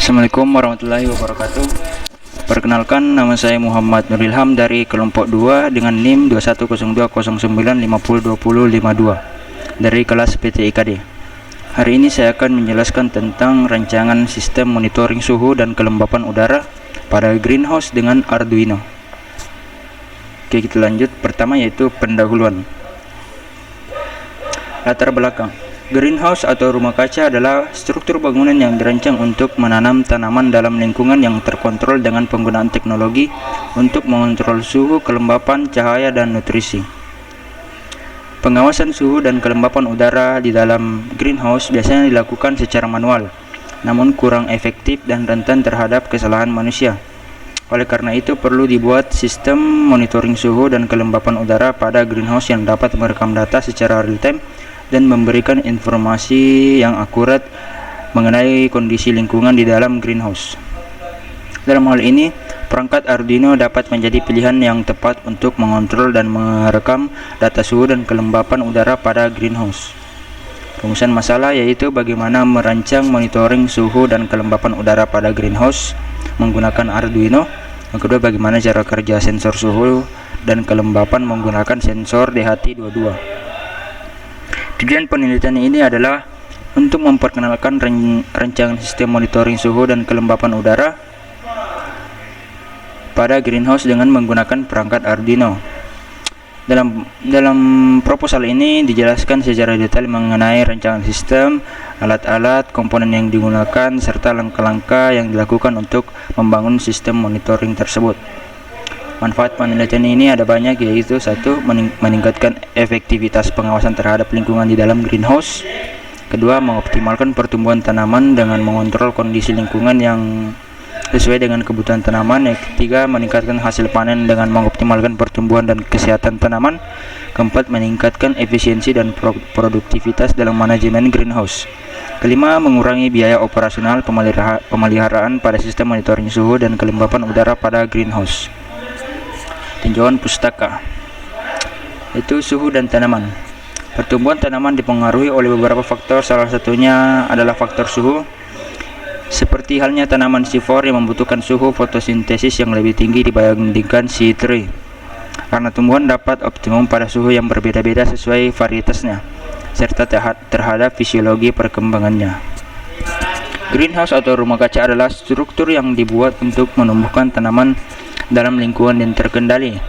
Assalamualaikum warahmatullahi wabarakatuh. Perkenalkan, nama saya Muhammad Nur Ilham dari kelompok 2 dengan NIM 210209502052 dari kelas PT IKD. Hari ini saya akan menjelaskan tentang rancangan sistem monitoring suhu dan kelembapan udara pada greenhouse dengan Arduino. Oke, kita lanjut. Pertama yaitu pendahuluan. Latar belakang. Greenhouse atau rumah kaca adalah struktur bangunan yang dirancang untuk menanam tanaman dalam lingkungan yang terkontrol dengan penggunaan teknologi untuk mengontrol suhu, kelembapan, cahaya, dan nutrisi. Pengawasan suhu dan kelembapan udara di dalam greenhouse biasanya dilakukan secara manual, namun kurang efektif dan rentan terhadap kesalahan manusia. Oleh karena itu, perlu dibuat sistem monitoring suhu dan kelembapan udara pada greenhouse yang dapat merekam data secara real-time dan memberikan informasi yang akurat mengenai kondisi lingkungan di dalam greenhouse. Dalam hal ini, perangkat Arduino dapat menjadi pilihan yang tepat untuk mengontrol dan merekam data suhu dan kelembapan udara pada greenhouse. Rumusan masalah yaitu bagaimana merancang monitoring suhu dan kelembapan udara pada greenhouse menggunakan Arduino. Yang kedua, bagaimana cara kerja sensor suhu dan kelembapan menggunakan sensor DHT22. Tujuan penelitian ini adalah untuk memperkenalkan rancangan sistem monitoring suhu dan kelembapan udara pada greenhouse dengan menggunakan perangkat Arduino. Dalam proposal ini dijelaskan secara detail mengenai rancangan sistem, alat-alat, komponen yang digunakan, serta langkah-langkah yang dilakukan untuk membangun sistem monitoring tersebut. Manfaat penelitian ini ada banyak, yaitu 1. Meningkatkan efektivitas pengawasan terhadap lingkungan di dalam greenhouse. 2. Mengoptimalkan pertumbuhan tanaman dengan mengontrol kondisi lingkungan yang sesuai dengan kebutuhan tanaman. 3. Meningkatkan hasil panen dengan mengoptimalkan pertumbuhan dan kesehatan tanaman. 4. Meningkatkan efisiensi dan produktivitas dalam manajemen greenhouse. 5. Mengurangi biaya operasional pemeliharaan pada sistem monitoring suhu dan kelembapan udara pada greenhouse. Tinjauan pustaka, yaitu suhu dan tanaman. Pertumbuhan tanaman dipengaruhi oleh beberapa faktor, salah satunya adalah faktor suhu. Seperti halnya tanaman C4 yang membutuhkan suhu fotosintesis yang lebih tinggi dibandingkan C3. Karena tumbuhan dapat optimum pada suhu yang berbeda-beda sesuai varietasnya, serta terhadap fisiologi perkembangannya. Greenhouse atau rumah kaca adalah struktur yang dibuat untuk menumbuhkan tanaman dalam lingkungan yang terkendali.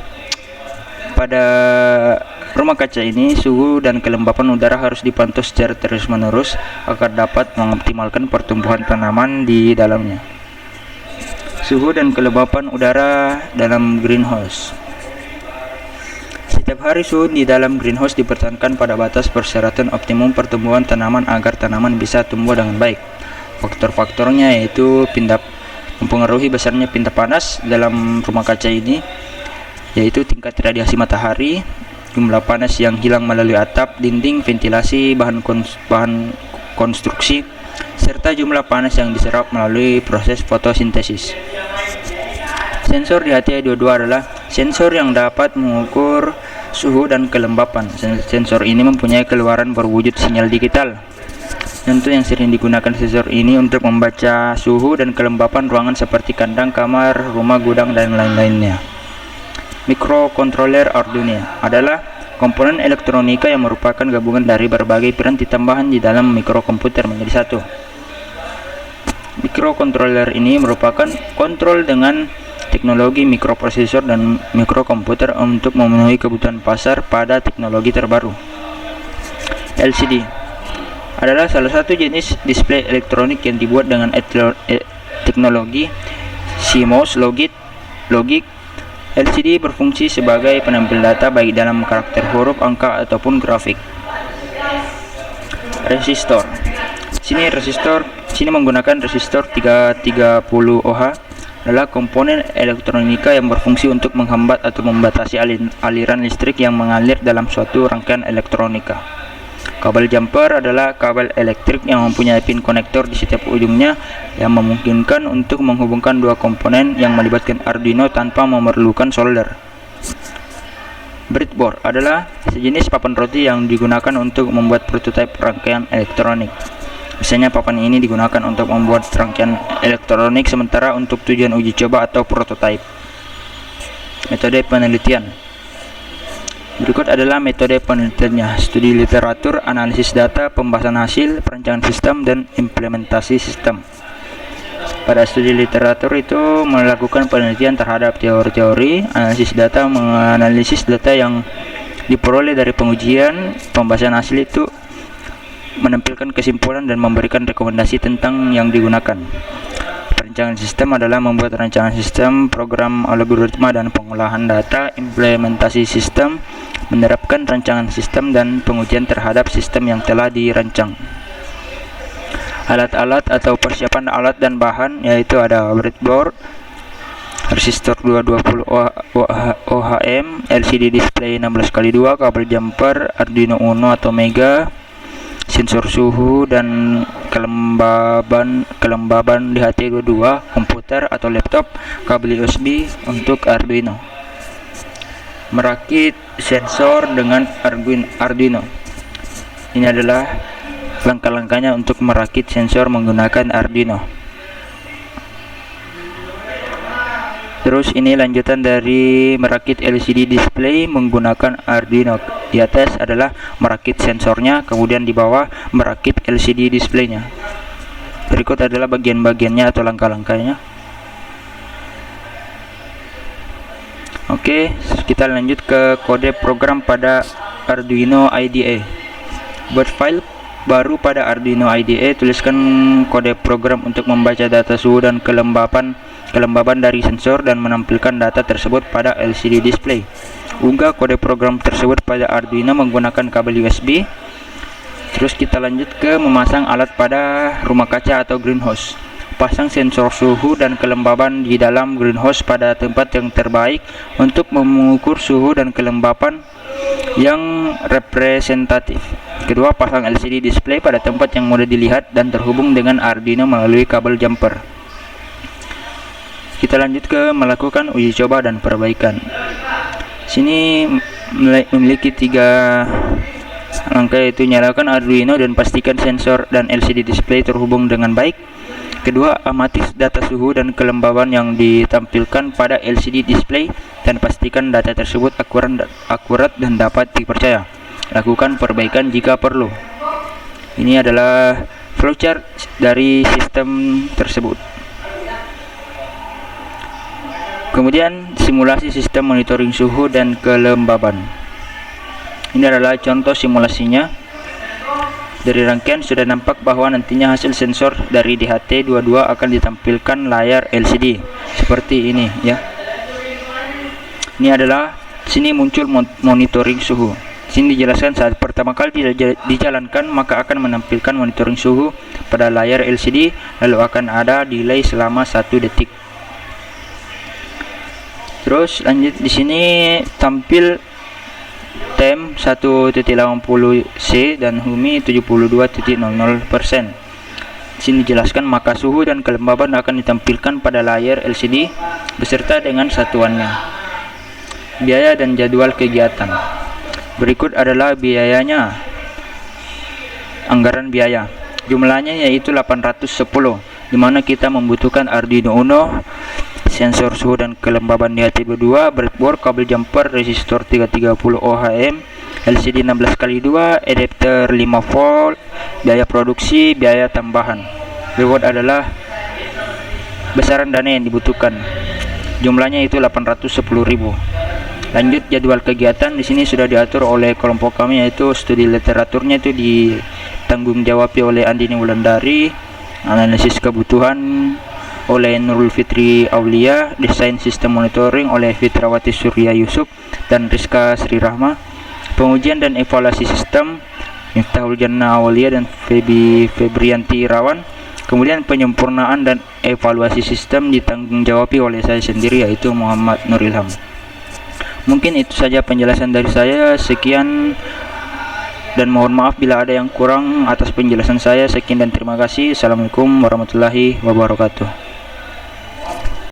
Pada rumah kaca ini, suhu dan kelembapan udara harus dipantau secara terus-menerus agar dapat mengoptimalkan pertumbuhan tanaman di dalamnya. Suhu dan kelembapan udara dalam greenhouse. Setiap hari suhu di dalam greenhouse dipertahankan pada batas persyaratan optimum pertumbuhan tanaman agar tanaman bisa tumbuh dengan baik. Faktor-faktornya yaitu mempengaruhi besarnya pinta panas dalam rumah kaca ini, yaitu tingkat radiasi matahari, jumlah panas yang hilang melalui atap, dinding, ventilasi, bahan konstruksi, serta jumlah panas yang diserap melalui proses fotosintesis. Sensor DHT22 adalah sensor yang dapat mengukur suhu dan kelembapan. Sensor ini mempunyai keluaran berwujud sinyal digital. Contoh yang sering digunakan sensor ini untuk membaca suhu dan kelembapan ruangan seperti kandang, kamar, rumah, gudang, dan lain-lainnya. Mikrokontroler Arduino adalah komponen elektronika yang merupakan gabungan dari berbagai piranti tambahan di dalam mikrokomputer menjadi satu. Mikrokontroler ini merupakan kontrol dengan teknologi mikroprosesor dan mikrokomputer untuk memenuhi kebutuhan pasar pada teknologi terbaru. LCD adalah salah satu jenis display elektronik yang dibuat dengan teknologi CMOS logic. LCD berfungsi sebagai penampil data baik dalam karakter huruf, angka, ataupun grafik. Resistor. Sini menggunakan resistor 330 ohm adalah komponen elektronika yang berfungsi untuk menghambat atau membatasi aliran listrik yang mengalir dalam suatu rangkaian elektronika. Kabel jumper adalah kabel elektrik yang mempunyai pin konektor di setiap ujungnya yang memungkinkan untuk menghubungkan dua komponen yang melibatkan Arduino tanpa memerlukan solder. Breadboard adalah sejenis papan roti yang digunakan untuk membuat prototipe rangkaian elektronik. Misalnya papan ini digunakan untuk membuat rangkaian elektronik sementara untuk tujuan uji coba atau prototipe. Metode penelitian. Berikut adalah metode penelitiannya: studi literatur, analisis data, pembahasan hasil, perancangan sistem, dan implementasi sistem. Pada studi literatur itu melakukan penelitian terhadap teori-teori, analisis data, menganalisis data yang diperoleh dari pengujian, pembahasan hasil itu menampilkan kesimpulan dan memberikan rekomendasi tentang yang digunakan. Perancangan sistem adalah membuat rancangan sistem, program, algoritma, dan pengolahan data. Implementasi sistem menerapkan rancangan sistem dan pengujian terhadap sistem yang telah dirancang. Alat-alat atau persiapan alat dan bahan yaitu ada breadboard, resistor 220 ohm, LCD display 16x2, kabel jumper, Arduino Uno atau Mega, sensor suhu dan kelembaban DHT22, komputer atau laptop, kabel USB untuk Arduino. Merakit sensor dengan Arduino. Ini adalah langkah-langkahnya untuk merakit sensor menggunakan Arduino. Terus ini lanjutan dari merakit LCD display menggunakan Arduino. Di atas adalah merakit sensornya, kemudian di bawah merakit LCD displaynya. Berikut adalah bagian-bagiannya atau langkah-langkahnya. Oke, kita lanjut ke kode program pada Arduino IDE. Buat file baru pada Arduino IDE, tuliskan kode program untuk membaca data suhu dan kelembaban dari sensor dan menampilkan data tersebut pada LCD display. Unggah kode program tersebut pada Arduino menggunakan kabel USB. Terus kita lanjut ke memasang alat pada rumah kaca atau greenhouse. Pasang sensor suhu dan kelembaban di dalam greenhouse pada tempat yang terbaik untuk mengukur suhu dan kelembaban yang representatif. Kedua, pasang LCD display pada tempat yang mudah dilihat dan terhubung dengan Arduino melalui kabel jumper. Kita lanjut ke melakukan uji coba dan perbaikan. Sini memiliki 3 langkah, yaitu nyalakan Arduino dan pastikan sensor dan LCD display terhubung dengan baik. Kedua, amati data suhu dan kelembaban yang ditampilkan pada LCD display dan pastikan data tersebut akurat dan dapat dipercaya. Lakukan perbaikan jika perlu. Ini adalah flowchart dari sistem tersebut. Kemudian simulasi sistem monitoring suhu dan kelembaban. Ini adalah contoh simulasinya. Dari rangkaian sudah nampak bahwa nantinya hasil sensor dari DHT22 akan ditampilkan layar LCD seperti ini ya. Ini adalah sini muncul monitoring suhu. Sini dijelaskan saat pertama kali dijalankan maka akan menampilkan monitoring suhu pada layar LCD, lalu akan ada delay selama 1 detik. Terus lanjut di sini tampil TEM 1.80C dan HUMI 72.00%. Sini dijelaskan maka suhu dan kelembaban akan ditampilkan pada layar LCD beserta dengan satuannya. Biaya dan jadwal kegiatan. Berikut adalah biayanya. Anggaran biaya. Jumlahnya yaitu 810, di mana kita membutuhkan Arduino Uno, sensor suhu dan kelembaban DHT22, breadboard, kabel jumper, resistor 330 ohm, LCD 16x2, adapter 5 volt, biaya produksi, biaya tambahan. Berikut adalah besaran dana yang dibutuhkan. Jumlahnya itu 810.000. Lanjut jadwal kegiatan. Di sini sudah diatur oleh kelompok kami, yaitu studi literaturnya itu ditanggung jawabi oleh Andini Wulandari, analisis kebutuhan oleh Nurul Fitri Aulia, desain sistem monitoring oleh Fitrawati Surya Yusuf dan Rizka Sri Rahma, pengujian dan evaluasi sistem Miftahul Jannah Aulia dan Febrianti Rawan. Kemudian penyempurnaan dan evaluasi sistem ditanggung jawabi oleh saya sendiri, yaitu Muhammad Nur Ilham. Mungkin itu saja penjelasan dari saya. Sekian dan mohon maaf bila ada yang kurang atas penjelasan saya. Sekian dan terima kasih. Assalamualaikum warahmatullahi wabarakatuh.